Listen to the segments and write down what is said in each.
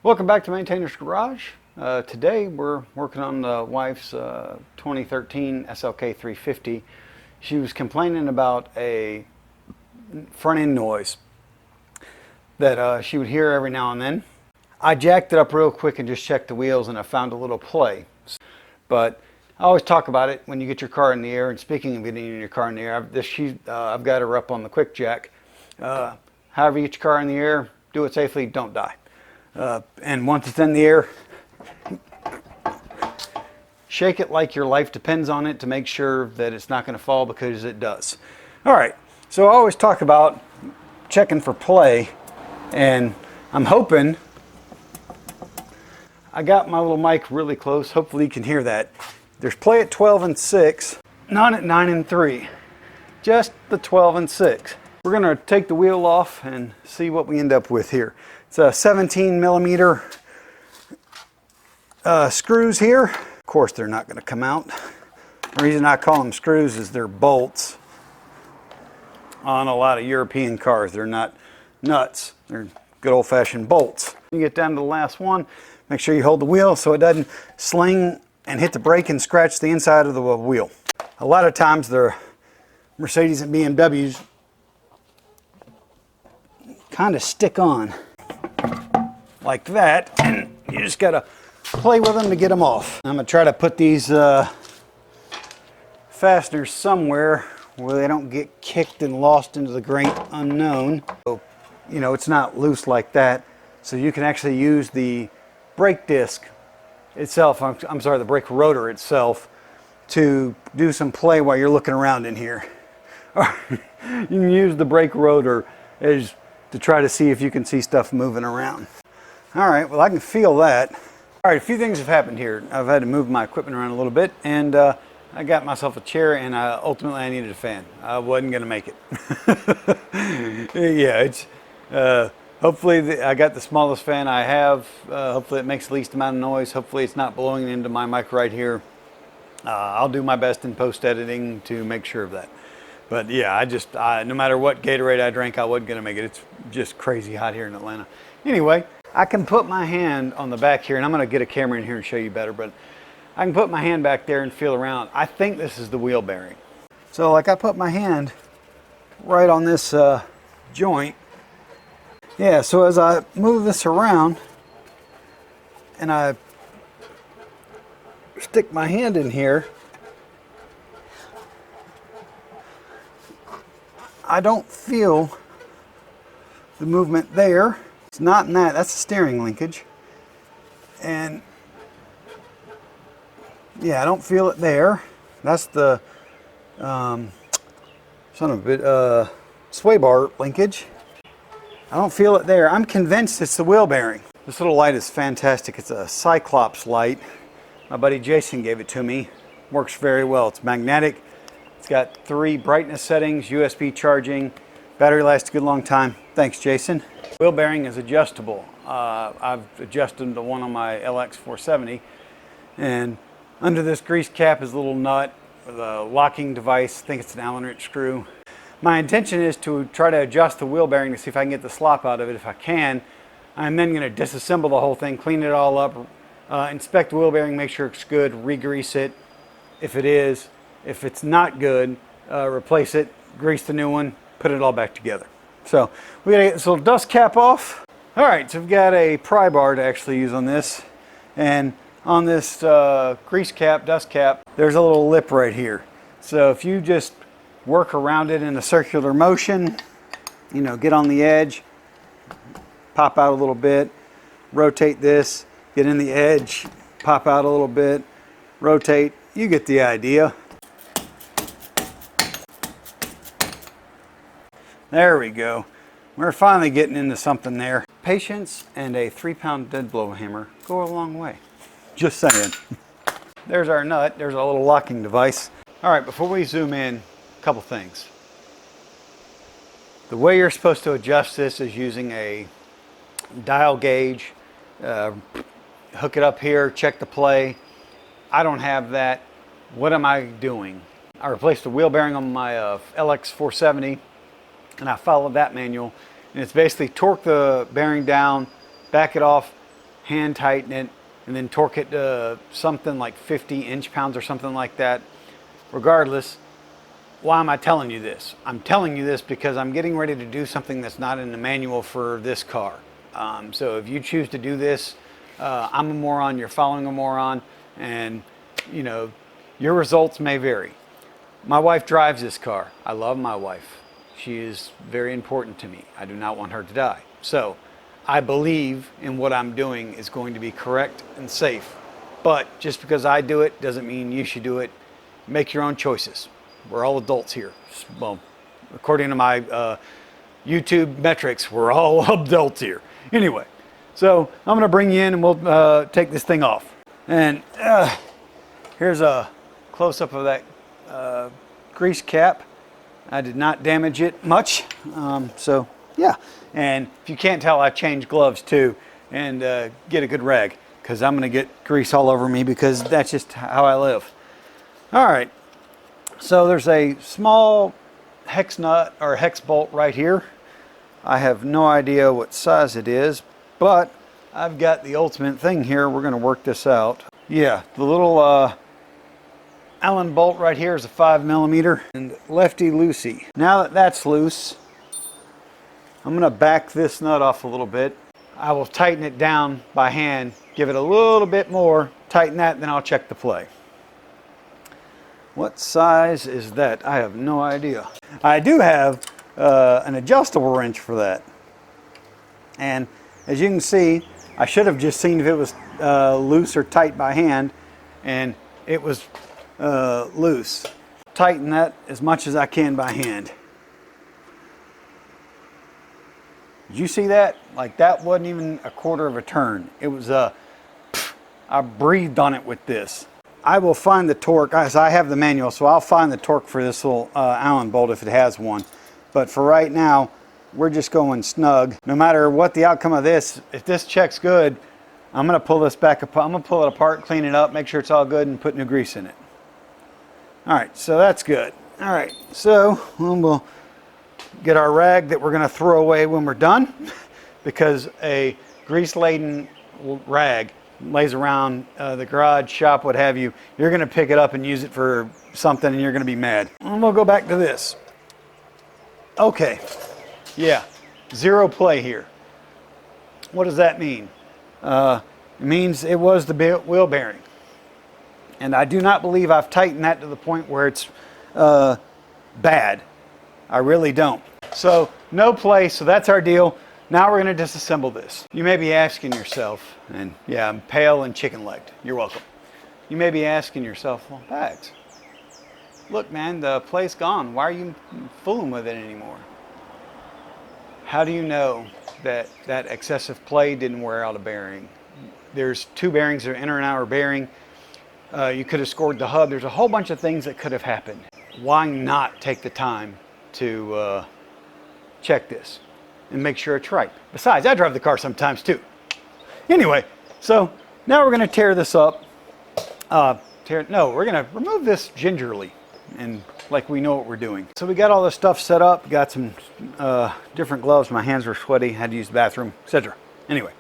Welcome back to Maintainer's Garage. Today we're working on the wife's 2013 SLK350. She was complaining about a front end noise that she would hear every now and then. I jacked it up real quick and just checked the wheels, and I found a little play. But I always talk about it when you get your car in the air. And speaking of getting your car in the air, I've got her up on the quick jack. However you get your car in the air, do it safely, don't die. And once it's in the air, shake it like your life depends on it to make sure that it's not going to fall, because it does. All right, so I always talk about checking for play, and I'm hoping I got my little mic really close. Hopefully you can hear that. There's play at 12 and 6, not at 9 and 3, just the 12 and 6. We're going to take the wheel off and see what we end up with here. It's a 17 millimeter screws here. Of course, they're not going to come out. The reason I call them screws is they're bolts. On a lot of European cars, they're not nuts. They're good old-fashioned bolts. You get down to the last one, make sure you hold the wheel so it doesn't sling and hit the brake and scratch the inside of the wheel. A lot of times the Mercedes and BMWs kind of stick on like that, and you just gotta play with them to get them off. I'm gonna try to put these fasteners somewhere where they don't get kicked and lost into the great unknown. So, you know, it's not loose like that, so you can actually use the brake disc itself, I'm sorry, the brake rotor itself, to do some play while you're looking around in here. You can use the brake rotor as to try to see if you can see stuff moving around. All right, well, I can feel that. All right, a few things have happened here. I've had to move my equipment around a little bit, and I got myself a chair, and ultimately I needed a fan. I wasn't gonna make it. Yeah, it's hopefully I got the smallest fan I have. Hopefully it makes the least amount of noise. Hopefully it's not blowing into my mic right here. I'll do my best in post-editing to make sure of that. But yeah, no matter what Gatorade I drank, I wasn't gonna make it. It's just crazy hot here in Atlanta. Anyway, I can put my hand on the back here, and I'm gonna get a camera in here and show you better, but I can put my hand back there and feel around. I think this is the wheel bearing. So like, I put my hand right on this joint. Yeah, so as I move this around and I stick my hand in here, I don't feel the movement there. It's not in that. That's the steering linkage. And yeah, I don't feel it there. That's the sway bar linkage. I don't feel it there. I'm convinced it's the wheel bearing. This little light is fantastic. It's a Cyclops light. My buddy Jason gave it to me. Works very well. It's magnetic. It's got 3 brightness settings, USB charging, battery lasts a good long time. Thanks, Jason. Wheel bearing is adjustable. I've adjusted the one on my LX470, and under this grease cap is a little nut with a locking device. I think it's an Allen wrench screw. My intention is to try to adjust the wheel bearing to see if I can get the slop out of it. If I can, I'm then going to disassemble the whole thing, clean it all up, inspect the wheel bearing, make sure it's good, re-grease it if it is. If it's not good, replace it, grease the new one, put it all back together. So we gotta get this little dust cap off. All right, so we've got a pry bar to actually use on this. And on this grease cap, dust cap, there's a little lip right here. So if you just work around it in a circular motion, you know, get on the edge, pop out a little bit, rotate this, get in the edge, pop out a little bit, rotate, you get the idea. There we go. We're finally getting into something there. Patience and a 3-pound dead blow hammer go a long way. Just saying. There's our nut. There's a little locking device. All right, before we zoom in, a couple things. The way you're supposed to adjust this is using a dial gauge. Hook it up here, check the play. I don't have that. What am I doing? I replaced the wheel bearing on my LX470, and I followed that manual. And it's basically torque the bearing down, back it off, hand tighten it, and then torque it to something like 50 inch-pounds or something like that. Regardless, why am I telling you this? I'm telling you this because I'm getting ready to do something that's not in the manual for this car. So if you choose to do this, I'm a moron, you're following a moron, and you know, your results may vary. My wife drives this car. I love my wife. She is very important to me. I do not want her to die. So I believe in what I'm doing is going to be correct and safe. But just because I do it doesn't mean you should do it. Make your own choices. We're all adults here. Well, according to my YouTube metrics, we're all adults here. Anyway, so I'm going to bring you in and we'll take this thing off. And here's a close-up of that grease cap. I did not damage it much. So yeah, and if you can't tell, I changed gloves too, and get a good rag, because I'm going to get grease all over me, because that's just how I live. All right, so there's a small hex nut or hex bolt right here. I have no idea what size it is, but I've got the ultimate thing here. We're going to work this out. Yeah, the little Allen bolt right here is a 5mm, and lefty loosey. Now that that's loose, I'm going to back this nut off a little bit. I will tighten it down by hand, give it a little bit more, tighten that, then I'll check the play. What size is that? I have no idea. I do have an adjustable wrench for that. And as you can see, I should have just seen if it was loose or tight by hand, and it was loose. Tighten that as much as I can by hand. Did you see that? Like, that wasn't even a quarter of a turn. It was I breathed on it with this. I will find the torque, as I have the manual, so I'll find the torque for this little Allen bolt if it has one. But for right now, we're just going snug. No matter what the outcome of this, if this checks good, I'm gonna pull this back apart. I'm gonna pull it apart, clean it up, make sure it's all good, and put new grease in it. All right, so that's good. All right, so we'll get our rag that we're going to throw away when we're done, because a grease-laden rag lays around the garage, shop, what have you. You're going to pick it up and use it for something, and you're going to be mad. And we'll go back to this. Okay, yeah, zero play here. What does that mean? It means it was the wheel bearing. And I do not believe I've tightened that to the point where it's bad. I really don't. So no play, so that's our deal. Now we're going to disassemble this. You may be asking yourself, and yeah, I'm pale and chicken-legged. You're welcome. You may be asking yourself, well, Bags, look, man, the play's gone. Why are you fooling with it anymore? How do you know that that excessive play didn't wear out a bearing? There's two bearings that are inner and outer bearing. You could have scored the hub. There's a whole bunch of things that could have happened. Why not take the time to check this and make sure it's right? Besides, I drive the car sometimes too. Anyway, so now we're going to tear this up. We're going to remove this gingerly, and like we know what we're doing. So we got all this stuff set up. Got some different gloves. My hands were sweaty. Had to use the bathroom, etc. Anyway.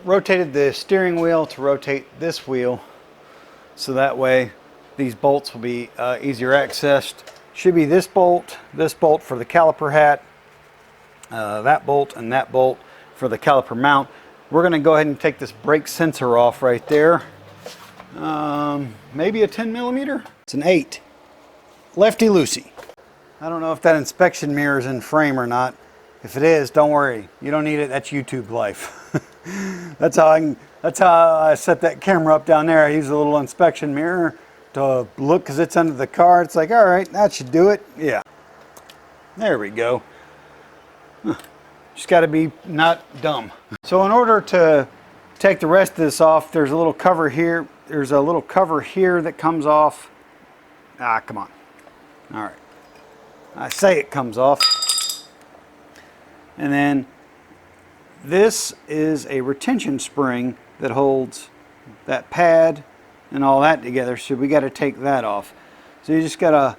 Rotated the steering wheel to rotate this wheel, so that way these bolts will be easier accessed. Should be this bolt for the caliper hat, that bolt, and that bolt for the caliper mount. We're going to go ahead and take this brake sensor off right there. Maybe a 10mm? It's an 8. Lefty loosey. I don't know if that inspection mirror is in frame or not. If it is, don't worry. You don't need it. That's YouTube life. That's how I set that camera up down there. I use a little inspection mirror to look, because it's under the car. It's like, all right, that should do it. Yeah. There we go. Just got to be not dumb. So in order to take the rest of this off, there's a little cover here. There's a little cover here that comes off. Ah, come on. All right. I say it comes off. And then this is a retention spring that holds that pad and all that together, so we got to take that off. So you just got a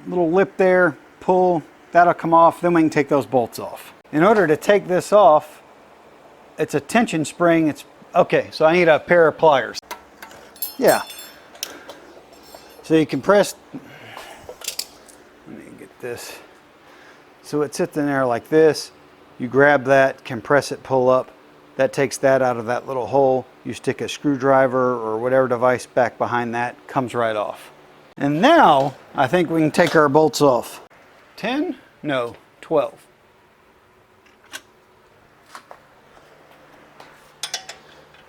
little lip there, pull, that'll come off, then we can take those bolts off. In order to take this off, it's a tension spring. It's okay, so I need a pair of pliers. Yeah. So you compress, let me get this. So it sits in there like this. You grab that, compress it, pull up. That takes that out of that little hole. You stick a screwdriver or whatever device back behind that, comes right off. And now I think we can take our bolts off. 10? No, 12.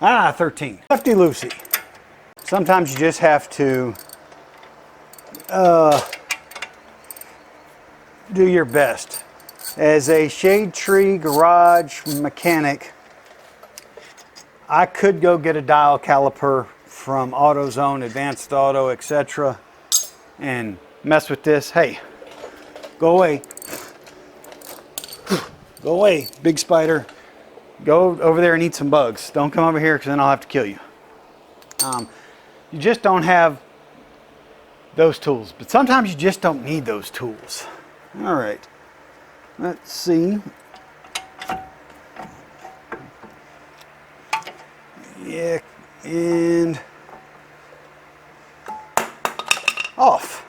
Ah, 13. Lefty loosey. Sometimes you just have to do your best. As a shade tree garage mechanic, I could go get a dial caliper from AutoZone, Advanced Auto, etc. and mess with this. Hey, go away. Go away, big spider. Go over there and eat some bugs. Don't come over here because then I'll have to kill you. You just don't have those tools. But sometimes you just don't need those tools. All right. Let's see. Yeah, and off.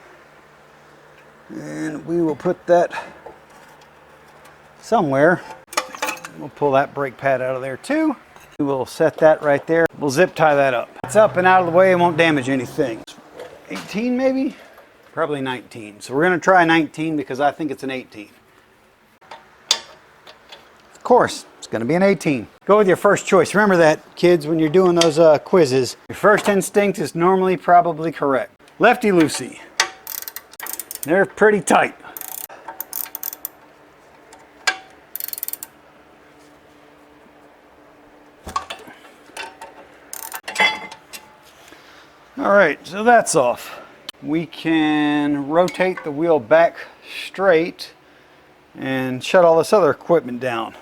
And we will put that somewhere. We'll pull that brake pad out of there too. We will set that right there. We'll zip tie that up. It's up and out of the way, it won't damage anything. 18 maybe? Probably 19. So we're gonna try 19 because I think it's an 18. Of course, it's gonna be an 18. Go with your first choice. Remember that, kids, when you're doing those quizzes. Your first instinct is normally probably correct. Lefty loosey. They're pretty tight. All right, so that's off. We can rotate the wheel back straight and shut all this other equipment down.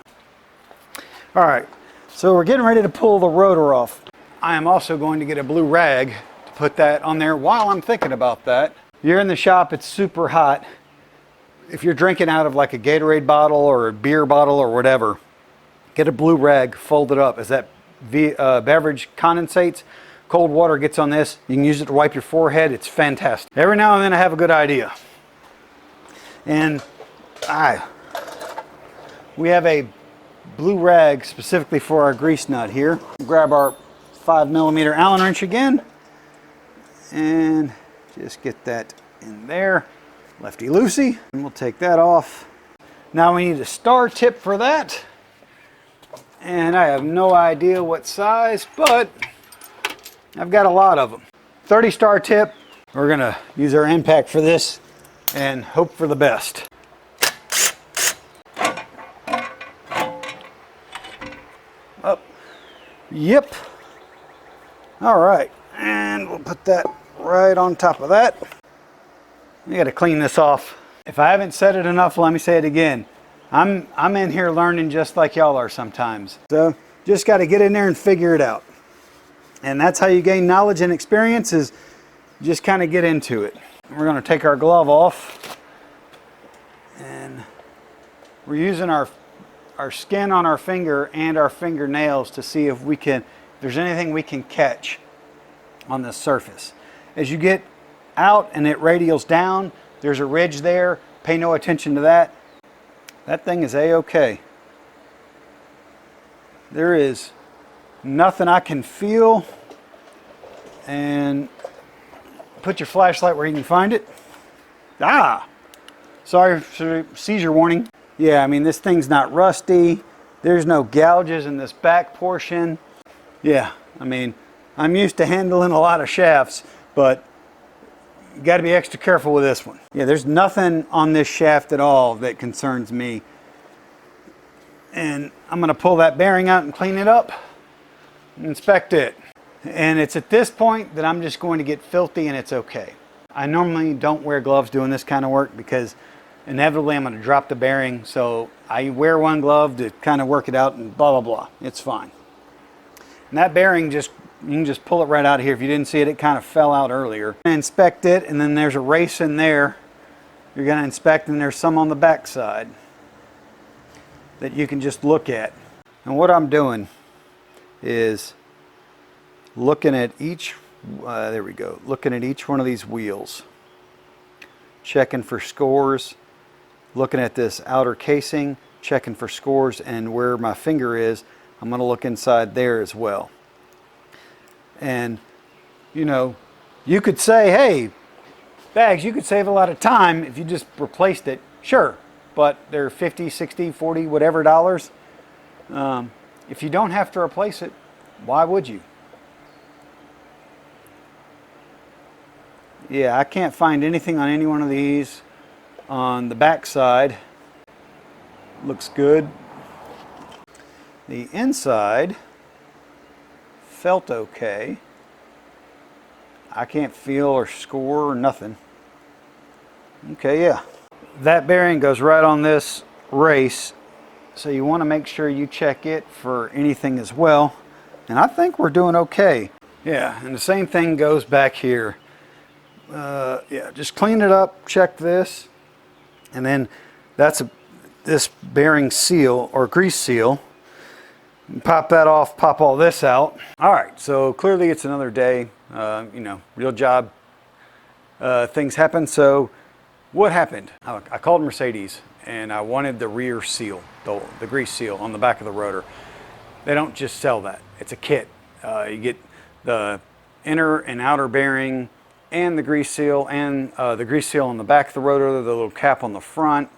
All right, so we're getting ready to pull the rotor off. I am also going to get a blue rag to put that on there while I'm thinking about that. You're in the shop, it's super hot. If you're drinking out of like a Gatorade bottle or a beer bottle or whatever, get a blue rag, fold it up. As that beverage condensates, cold water gets on this, you can use it to wipe your forehead. It's fantastic. Every now and then I have a good idea. And we have a blue rag specifically for our grease nut here. Grab our 5mm Allen wrench again and just get that in there. Lefty loosey. And we'll take that off. Now we need a star tip for that. And I have no idea what size, but I've got a lot of them. 30 star tip. We're gonna use our impact for this and hope for the best. Up. Yep. All right, and we'll put that right on top of that. We gotta clean this off. If I haven't said it enough, let me say it again. I'm in here learning just like y'all are sometimes. So just gotta get in there and figure it out. And that's how you gain knowledge and experience, is just kind of get into it. We're going to take our glove off, and we're using our skin on our finger and our fingernails to see if there's anything we can catch on this surface. As you get out and it radials down, there's a ridge there. Pay no attention to that. That thing is A-okay. There is nothing I can feel. And put your flashlight where you can find it. Sorry for seizure warning. Yeah, I mean, this thing's not rusty. There's no gouges in this back portion. Yeah, I mean, I'm used to handling a lot of shafts, but you got to be extra careful with this one. Yeah, there's nothing on this shaft at all that concerns me. And I'm going to pull that bearing out and clean it up. Inspect it. And it's at this point that I'm just going to get filthy, and it's okay. I normally don't wear gloves doing this kind of work because inevitably I'm going to drop the bearing, so I wear one glove to kind of work it out and blah blah blah. It's fine. And that bearing, you can just pull it right out of here. If you didn't see it, it kind of fell out earlier. Inspect it, and then there's a race in there. You're going to inspect, and there's some on the back side that you can just look at. And what I'm doing is looking at each, there we go, looking at each one of these wheels, checking for scores, looking at this outer casing, checking for scores, and where my finger is, I'm going to look inside there as well. And, you know, you could say, hey, Bags, you could save a lot of time if you just replaced it. Sure, but they're 50, 60, 40, whatever dollars. If you don't have to replace it, why would you? Yeah, I can't find anything on any one of these. On the back side, looks good. The inside felt okay. I can't feel or score or nothing. Okay, yeah. That bearing goes right on this race, so you want to make sure you check it for anything as well. And I think we're doing okay. Yeah, and the same thing goes back here. Yeah, just clean it up, check this, and then that's this bearing seal or grease seal. Pop that off, pop all this out. All right, so clearly it's another day. You know, real job. Things happen. So what happened? I called Mercedes and I wanted the rear seal, the grease seal on the back of the rotor. They don't just sell that. It's a kit. You get the inner and outer bearing and the grease seal and the grease seal on the back of the rotor, the little cap on the front.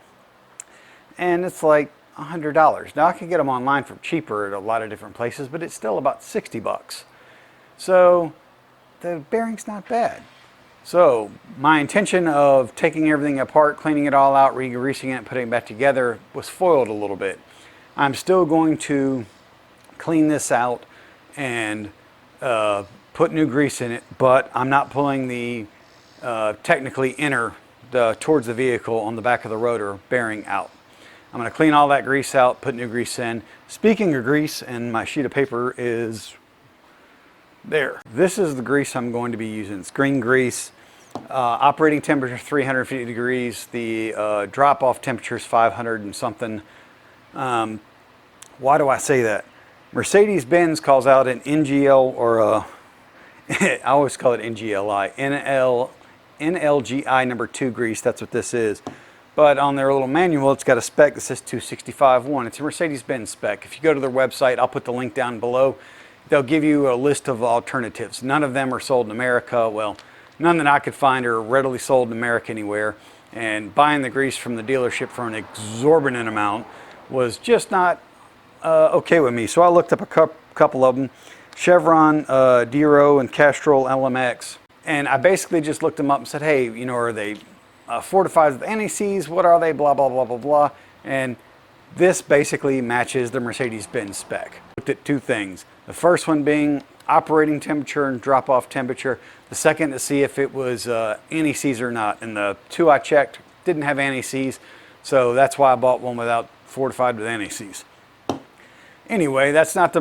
And it's like $100. Now I can get them online for cheaper at a lot of different places, but it's still about 60 bucks. So the bearing's not bad. So my intention of taking everything apart, cleaning it all out, re-greasing it, and putting it back together was foiled a little bit. I'm still going to clean this out and put new grease in it, but I'm not pulling the technically inner towards the vehicle on the back of the rotor bearing out. I'm going to clean all that grease out, put new grease in. Speaking of grease, and my sheet of paper is there. This is the grease I'm going to be using. It's green grease. Operating temperature 350 degrees. The drop-off temperature is 500 and something. Why do I say that? Mercedes-Benz calls out an NGL or I always call it NGLI. NLGI number 2 grease. That's what this is. But on their little manual, it's got a spec that says 265-1. It's a Mercedes-Benz spec. If you go to their website, I'll put the link down below. They'll give you a list of alternatives. None of them are sold in America. Well, none that I could find are readily sold in America anywhere. And buying the grease from the dealership for an exorbitant amount was just not okay with me. So I looked up a couple of them. Chevron, Dero, and Castrol LMX. And I basically just looked them up and said, hey, you know, are they fortified with NECs? What are they? Blah, blah, blah, blah, blah. And this basically matches the Mercedes-Benz spec. Looked at two things. The first one being operating temperature and drop-off temperature. The second to see if it was NECs or not. And the two I checked didn't have NECs, so that's why I bought one without fortified with NECs. Anyway, that's not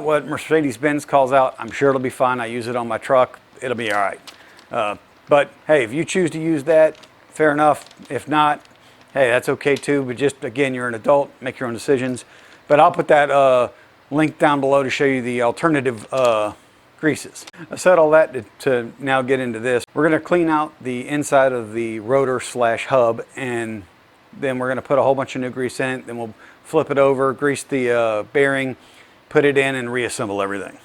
what Mercedes-Benz calls out. I'm sure it'll be fine. I use it on my truck. It'll be all right. But hey, if you choose to use that, fair enough. If not, hey, that's okay too. But just, again, you're an adult, make your own decisions. But I'll put that link down below to show you the alternative greases. I said all that to now get into this. We're going to clean out the inside of the rotor / hub, and then we're going to put a whole bunch of new grease in it. Then we'll flip it over, grease the bearing, put it in, and reassemble everything.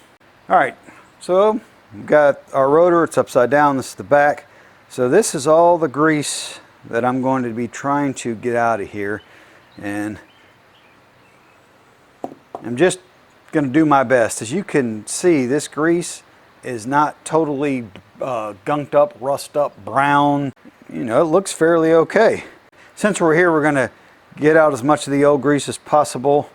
All right, so we've got our rotor. It's upside down. This is the back. So this is all the grease that I'm going to be trying to get out of here, and I'm just going to do my best. As you can see, this grease is not totally gunked up, rust up, brown. You know, it looks fairly okay. Since we're here, we're going to get out as much of the old grease as possible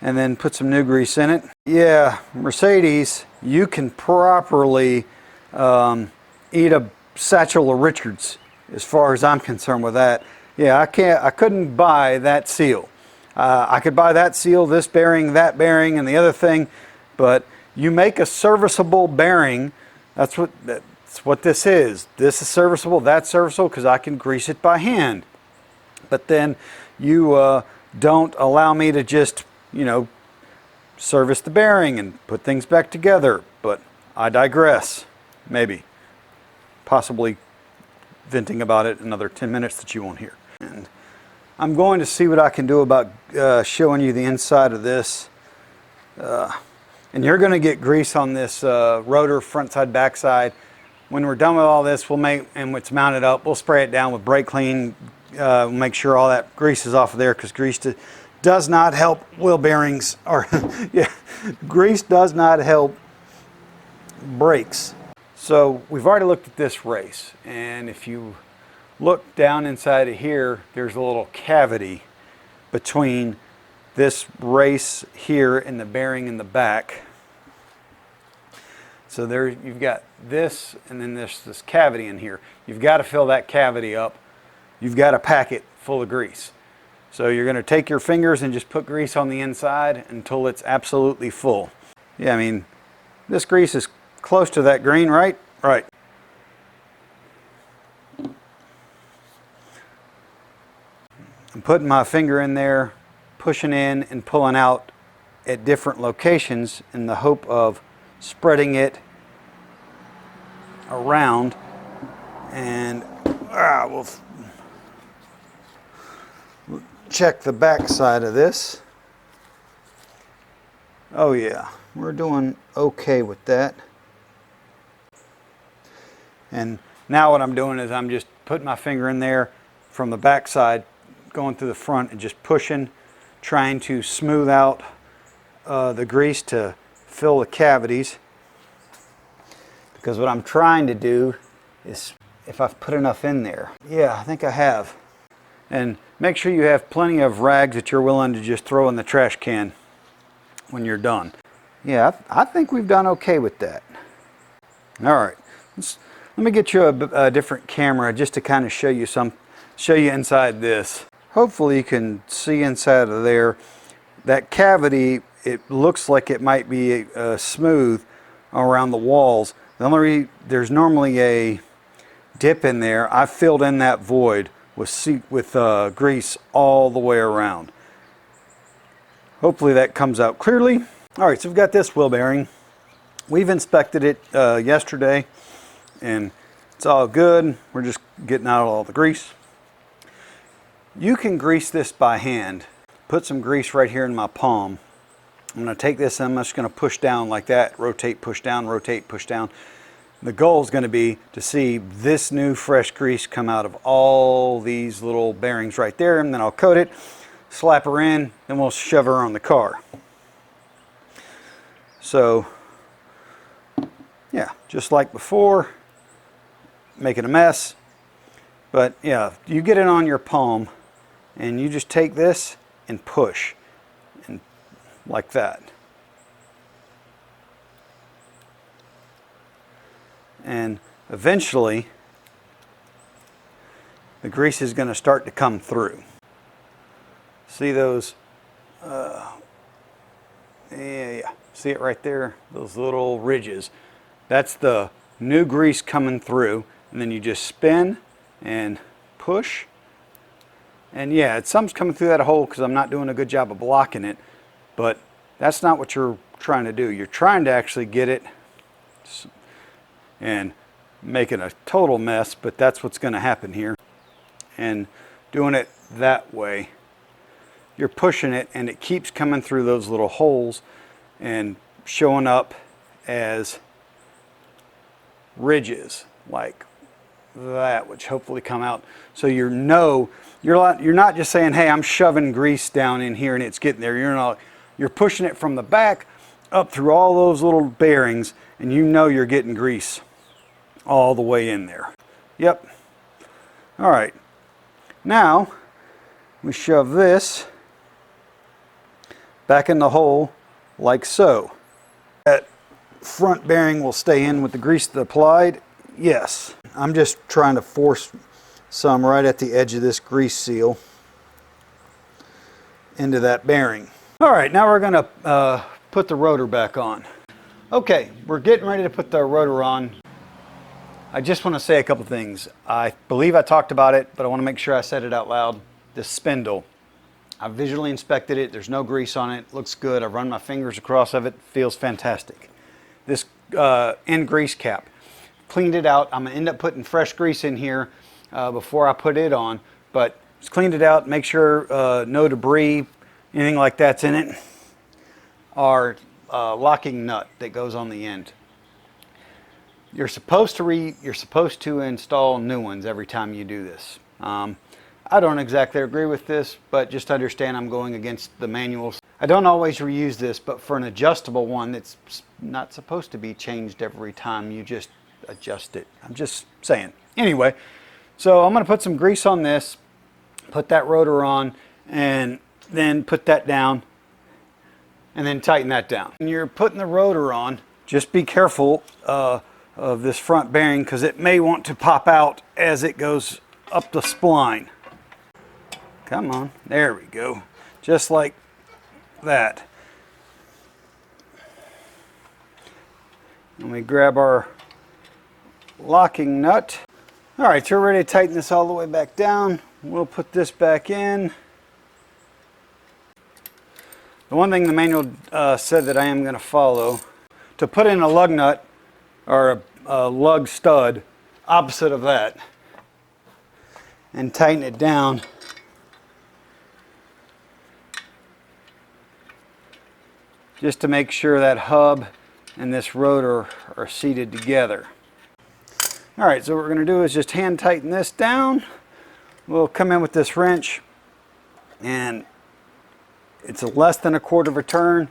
and then put some new grease in it. Yeah, Mercedes, you can properly eat a satchel of Richards as far as I'm concerned with that. Yeah, I couldn't buy that seal. I could buy that seal, this bearing, that bearing, and the other thing, but you make a serviceable bearing. That's what this is. This is serviceable, that's serviceable, because I can grease it by hand. But then you don't allow me to just, you know, service the bearing and put things back together. But I digress. Maybe. Possibly venting about it another 10 minutes that you won't hear. And I'm going to see what I can do about showing you the inside of this. And you're going to get grease on this rotor front side, back side. When we're done with all this, we'll make, and it's mounted up, we'll spray it down with brake clean. Make sure all that grease is off of there, because grease does not help wheel bearings, or yeah, grease does not help brakes. So we've already looked at this race, and if you look down inside of here, there's a little cavity between this race here and the bearing in the back. So there you've got this, and then this cavity in here. You've got to fill that cavity up. You've got to pack it full of grease. So you're going to take your fingers and just put grease on the inside until it's absolutely full. Yeah, I mean, this grease is close to that green, right? Right. I'm putting my finger in there, pushing in and pulling out at different locations in the hope of spreading it around. And we'll check the back side of this. Oh yeah, we're doing okay with that. And now what I'm doing is I'm just putting my finger in there from the back side, going through the front and just pushing, trying to smooth out the grease to fill the cavities. Because what I'm trying to do is, if I've put enough in there, yeah, I think I have. And make sure you have plenty of rags that you're willing to just throw in the trash can when you're done. Yeah, I think we've done okay with that. All right, let me get you a different camera just to kind of show you inside this. Hopefully you can see inside of there. That cavity, it looks like it might be smooth around the walls. There's normally a dip in there. I filled in that void with grease all the way around. Hopefully that comes out clearly. All right, so we've got this wheel bearing. We've inspected it yesterday, and it's all good. We're just getting out all the grease. You can grease this by hand. Put some grease right here in my palm. I'm going to take this and I'm just going to push down like that. Rotate, push down, rotate, push down. The goal is going to be to see this new fresh grease come out of all these little bearings right there, and then I'll coat it, slap her in, then we'll shove her on the car. So yeah, just like before, making a mess. But yeah, you get it on your palm and you just take this and push, and like that. And eventually the grease is going to start to come through. See those? Yeah, see it right there? Those little ridges. That's the new grease coming through. And then you just spin and push. And yeah, some's coming through that hole because I'm not doing a good job of blocking it. But that's not what you're trying to do. You're trying to actually get it and making a total mess, but that's what's going to happen here. And doing it that way, you're pushing it and it keeps coming through those little holes and showing up as ridges like that, which hopefully come out. So you're not just saying, hey, I'm shoving grease down in here and it's getting there. You're pushing it from the back up through all those little bearings, and you know you're getting grease all the way in there. Yep. All right. Now we shove this back in the hole like so. That front bearing will stay in with the grease that applied. Yes. I'm just trying to force some right at the edge of this grease seal into that bearing. All right, now we're going to put the rotor back on. Okay, we're getting ready to put the rotor on. I just want to say a couple things. I believe I talked about it, but I want to make sure I said it out loud. This spindle. I visually inspected it. There's no grease on it. Looks good. I've run my fingers across of it. Feels fantastic. This end grease cap, cleaned it out. I'm gonna end up putting fresh grease in here before I put it on, but just cleaned it out. Make sure no debris, anything like that's in it. Our locking nut that goes on the end. You're supposed to install new ones every time you do this. I don't exactly agree with this, but just understand I'm going against the manuals. I don't always reuse this, but for an adjustable one that's not supposed to be changed every time you just adjust it. I'm just saying. Anyway, so I'm going to put some grease on this, put that rotor on, and then put that down, and then tighten that down. When you're putting the rotor on, just be careful of this front bearing because it may want to pop out as it goes up the spline. Come on, there we go. Just like that. And we grab our locking nut. All right, so we're ready to tighten this all the way back down. We'll put this back in. The one thing the manual said that I am going to follow, to put in a lug nut or a lug stud opposite of that and tighten it down, just to make sure that hub and this rotor are seated together. All right, so what we're going to do is just hand tighten this down. We'll come in with this wrench, and it's a less than a quarter of a turn.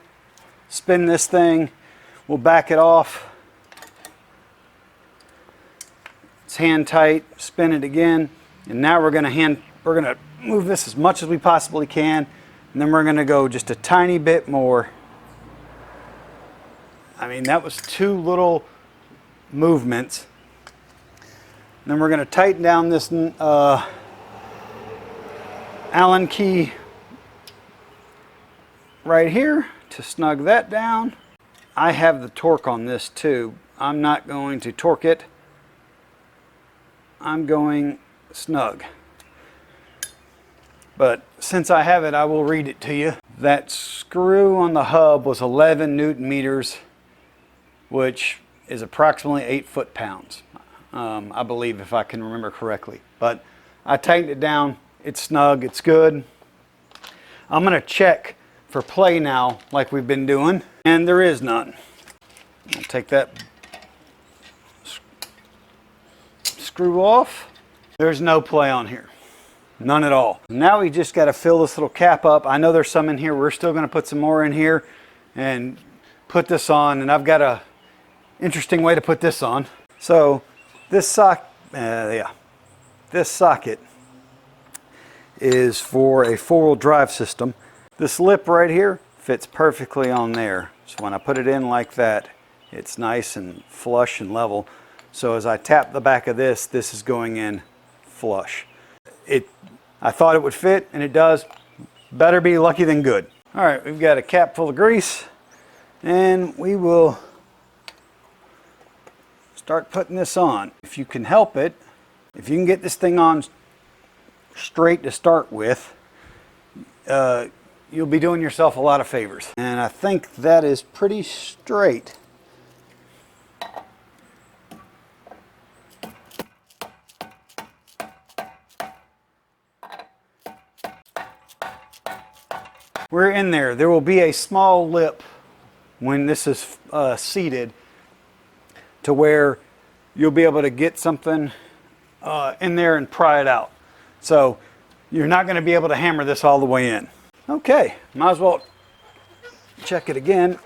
Spin this thing. We'll back it off. It's hand tight. Spin it again, and now we're going to move this as much as we possibly can, and then we're going to go just a tiny bit more. I mean, that was 2 little movements. And then we're going to tighten down this Allen key right here to snug that down. I have the torque on this too. I'm not going to torque it. I'm going snug. But since I have it, I will read it to you. That screw on the hub was 11 Newton meters, which is approximately 8 foot-pounds, I believe, if I can remember correctly. But I tightened it down. It's snug. It's good. I'm going to check for play now, like we've been doing, and there is none. I'll take that screw off. There's no play on here. None at all. Now we just got to fill this little cap up. I know there's some in here. We're still going to put some more in here and put this on, and I've got a interesting way to put this on. So this this socket is for a 4-wheel drive system. This lip right here fits perfectly on there. So when I put it in like that, it's nice and flush and level. So as I tap the back of this, this is going in flush. I thought it would fit, and it does. Better be lucky than good. All right, we've got a cap full of grease, and we will start putting this on. If you can help it, if you can get this thing on straight to start with, you'll be doing yourself a lot of favors. And I think that is pretty straight. We're in there. There will be a small lip when this is seated to where you'll be able to get something in there and pry it out. So you're not going to be able to hammer this all the way in. Okay, might as well check it again.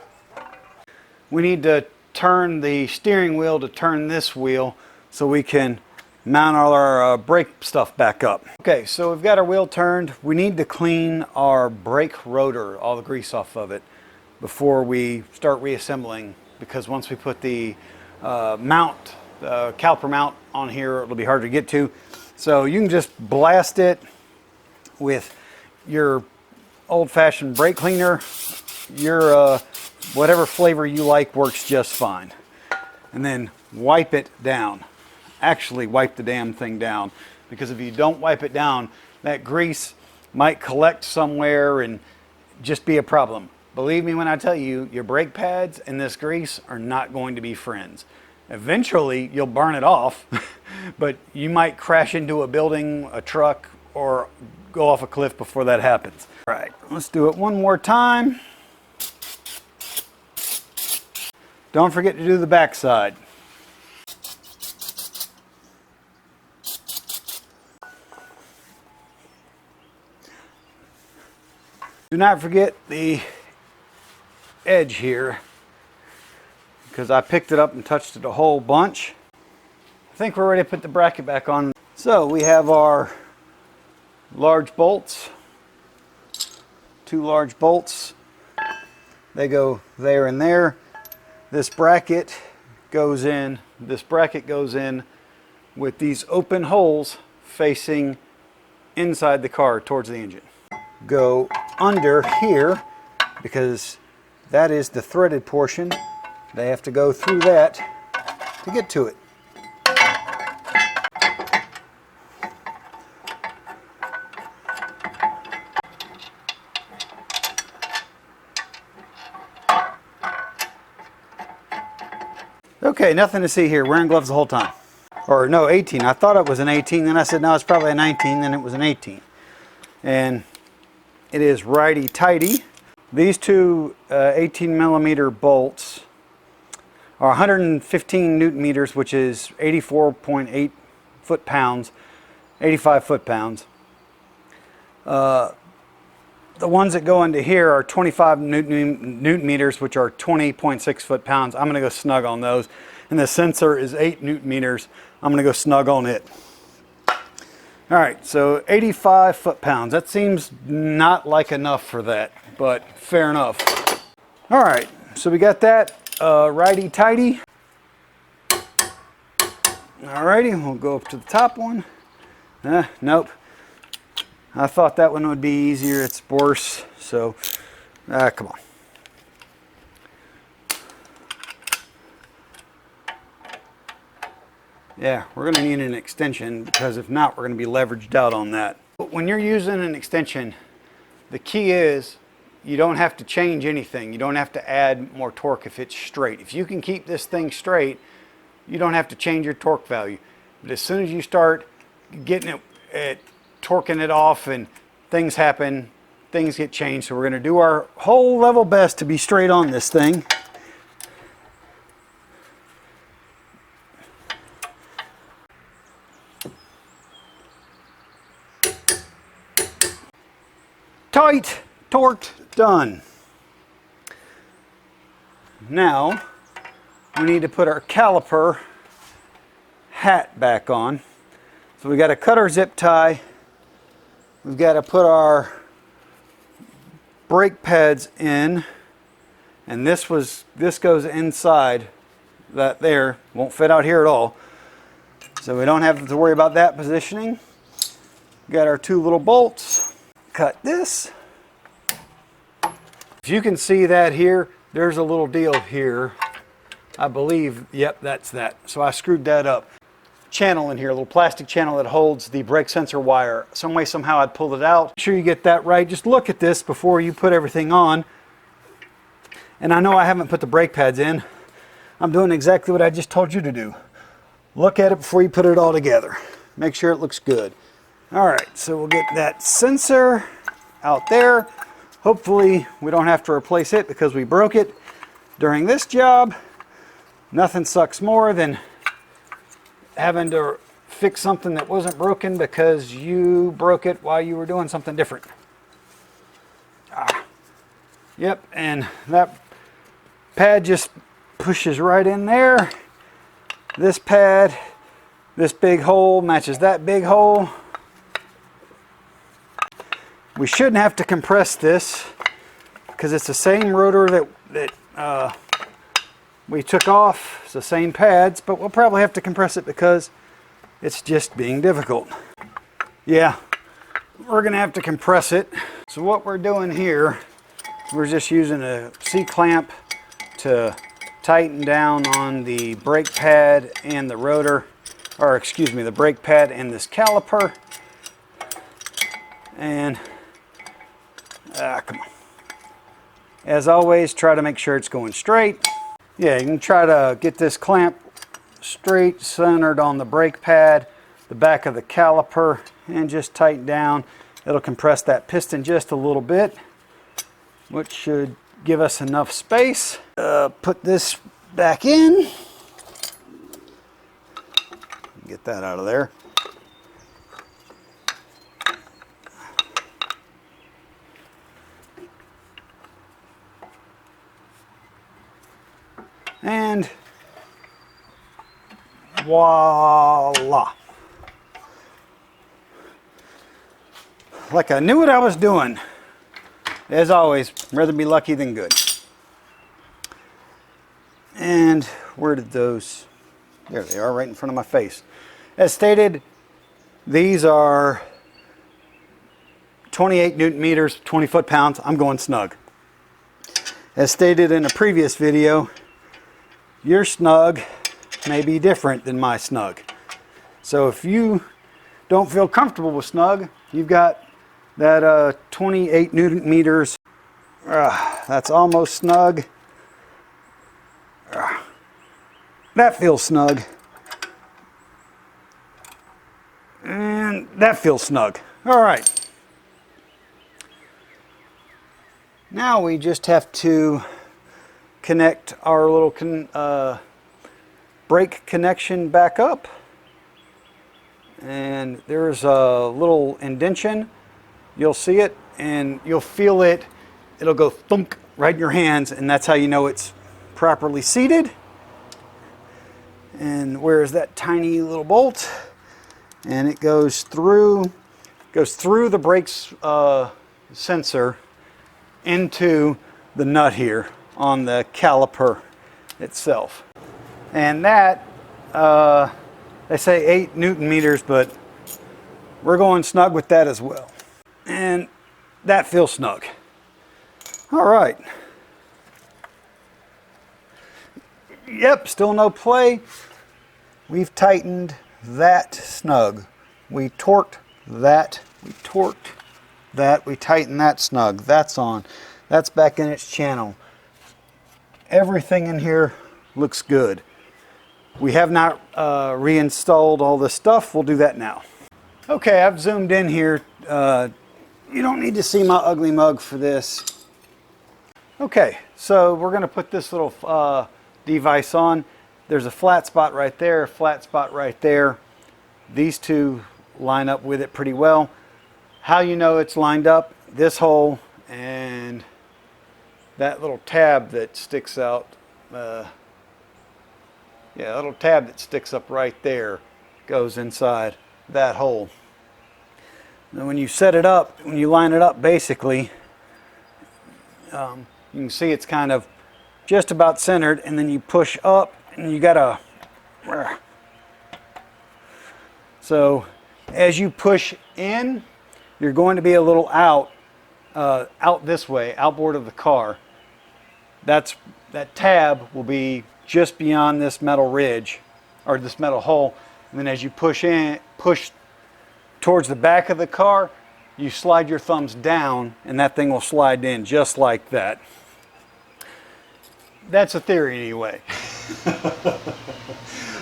We need to turn the steering wheel to turn this wheel so we can mount all our brake stuff back up. Okay, so we've got our wheel turned. We need to clean our brake rotor, all the grease off of it, before we start reassembling, because once we put the caliper mount on here, it'll be hard to get to. So you can just blast it with your old-fashioned brake cleaner. Your whatever flavor you like works just fine. And then wipe it down. Actually wipe the damn thing down, because if you don't wipe it down, that grease might collect somewhere and just be a problem. Believe me when I tell you, your brake pads and this grease are not going to be friends. Eventually, you'll burn it off, but you might crash into a building, a truck, or go off a cliff before that happens. All right, let's do it one more time. Don't forget to do the back side. Do not forget the edge here, because I picked it up and touched it a whole bunch. I think we're ready to put the bracket back on. So we have our large bolts, 2 large bolts. They go there and there. This bracket goes in with these open holes facing inside the car towards the engine. Go under here because that is the threaded portion. They have to go through that to get to it. Okay, nothing to see here. Wearing gloves the whole time. Or no, 18. I thought it was an 18, then I said no, it's probably a 19, then it was an 18. And it is righty-tighty. These two 18 millimeter bolts are 115 Newton meters, which is 84.8 foot-pounds, 85 foot-pounds. The ones that go into here are 25 Newton meters, which are 20.6 foot-pounds. I'm going to go snug on those. And the sensor is 8 Newton meters. I'm going to go snug on it. All right, so 85 foot-pounds. That seems not like enough for that, but fair enough. All right, so we got that righty-tighty. All righty, we'll go up to the top one. Nope. I thought that one would be easier. It's worse, so come on. Yeah, we're going to need an extension because if not, we're going to be leveraged out on that. But when you're using an extension, the key is you don't have to change anything. You don't have to add more torque if it's straight. If you can keep this thing straight, you don't have to change your torque value. But as soon as you start getting it torquing it off and things happen, things get changed. So we're going to do our whole level best to be straight on this thing. Tight, torqued, done. Now we need to put our caliper hat back on. So we got to cut our zip tie. We've got to put our brake pads in, and this goes inside that there. Won't fit out here at all. So we don't have to worry about that positioning. Got our 2 little bolts. Cut this. If you can see that here, there's a little deal here. I believe, yep, that's that. So I screwed that up. Channel in here, a little plastic channel that holds the brake sensor wire. Some way, somehow I'd pulled it out. Make sure you get that right. Just look at this before you put everything on. And I know I haven't put the brake pads in. I'm doing exactly what I just told you to do. Look at it before you put it all together. Make sure it looks good. All right, so we'll get that sensor out there. Hopefully we don't have to replace it because we broke it during this job. Nothing sucks more than having to fix something that wasn't broken because you broke it while you were doing something different. Yep, and that pad just pushes right in there. This pad, this big hole matches that big hole. We shouldn't have to compress this because it's the same rotor that we took off. It's the same pads, but we'll probably have to compress it because it's just being difficult. Yeah, we're gonna have to compress it. So what we're doing here, we're just using a C-clamp to tighten down on the brake pad and the rotor, or excuse me, the brake pad and this caliper. And Come on. As always, try to make sure it's going straight. Yeah, you can try to get this clamp straight, centered on the brake pad, the back of the caliper, and just tighten down. It'll compress that piston just a little bit, which should give us enough space. Put this back in. Get that out of there. And voila. Like I knew what I was doing. As always, rather be lucky than good. And where did those, there they are, right in front of my face. As stated, these are 28 Newton meters, 20 foot-pounds. I'm going snug. As stated in a previous video, your snug may be different than my snug. So if you don't feel comfortable with snug, you've got that 28 Newton meters. That's almost snug. That feels snug. And that feels snug. All right. Now we just have to connect our little brake connection back up. And there's a little indention. You'll see it and you'll feel it. It'll go thunk right in your hands, and that's how you know it's properly seated. And where's that tiny little bolt? And it goes through the brakes sensor into the nut here on the caliper itself. And that, they say 8 Newton meters, but we're going snug with that as well. And that feels snug. All right. Yep, still no play. We've tightened that snug. We torqued that. We torqued that. We tightened that snug. That's on. That's back in its channel. Everything in here looks good. We have not reinstalled all this stuff. We'll do that now. Okay, I've zoomed in here. You don't need to see my ugly mug for this. Okay, so we're going to put this little device on. There's a flat spot right there, a flat spot right there. These two line up with it pretty well. How you know it's lined up? This hole and that little tab that sticks out. Yeah, that little tab that sticks up right there goes inside that hole. And when you set it up, when you line it up, basically, you can see it's kind of just about centered, and then you push up, and you gotta. So as you push in, you're going to be a little out this way, outboard of the car. That tab will be just beyond this metal ridge, or this metal hole, and then as you push towards the back of the car, you slide your thumbs down and that thing will slide in just like that. That's a theory anyway.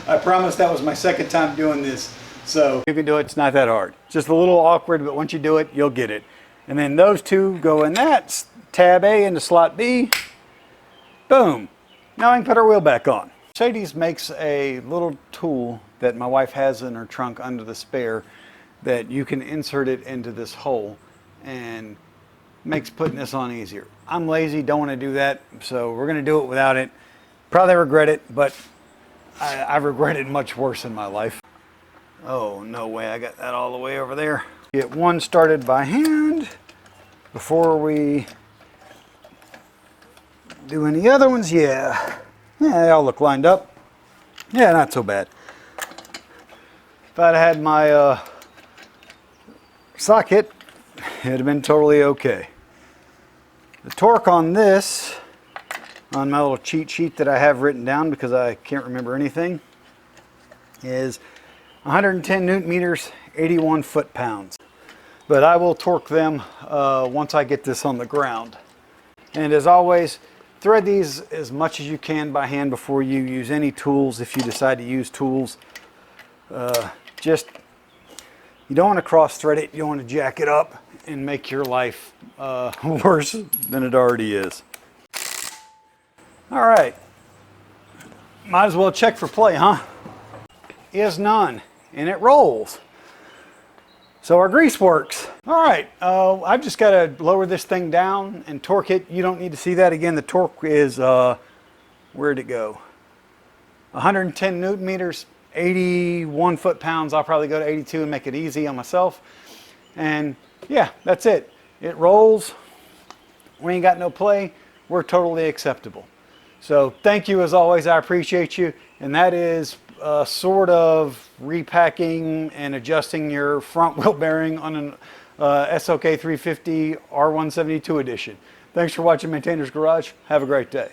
I promise that was my second time doing this, so you can do it. It's not that hard. It's just a little awkward, but once you do it, you'll get it. And then those two go in that tab A into slot B. Boom. Now I can put our wheel back on. Mercedes makes a little tool that my wife has in her trunk under the spare that you can insert it into this hole, and makes putting this on easier. I'm lazy, don't want to do that, so we're going to do it without it. Probably regret it, but I've regretted much worse in my life. Oh, no way, I got that all the way over there. Get one started by hand before we do any other ones. Yeah, they all look lined up. Yeah, not so bad. If I'd had my socket, it'd have been totally okay. The torque on this, on my little cheat sheet that I have written down because I can't remember anything, is 110 Newton meters, 81 foot-pounds. but I will torque them once I get this on the ground. And as always, thread these as much as you can by hand before you use any tools. If you decide to use tools, you don't want to cross thread it. You don't want to jack it up and make your life worse than it already is. All right, might as well check for play, huh? Is none, and it rolls. So our grease works. All right, I've just got to lower this thing down and torque it. You don't need to see that again. The torque is, where'd it go? 110 Newton meters, 81 foot-pounds. I'll probably go to 82 and make it easy on myself. And yeah, that's it. It rolls. We ain't got no play. We're totally acceptable. So thank you as always. I appreciate you. And that is sort of repacking and adjusting your front wheel bearing on an SLK350 R172 edition. Thanks for watching Maintainer's Garage. Have a great day.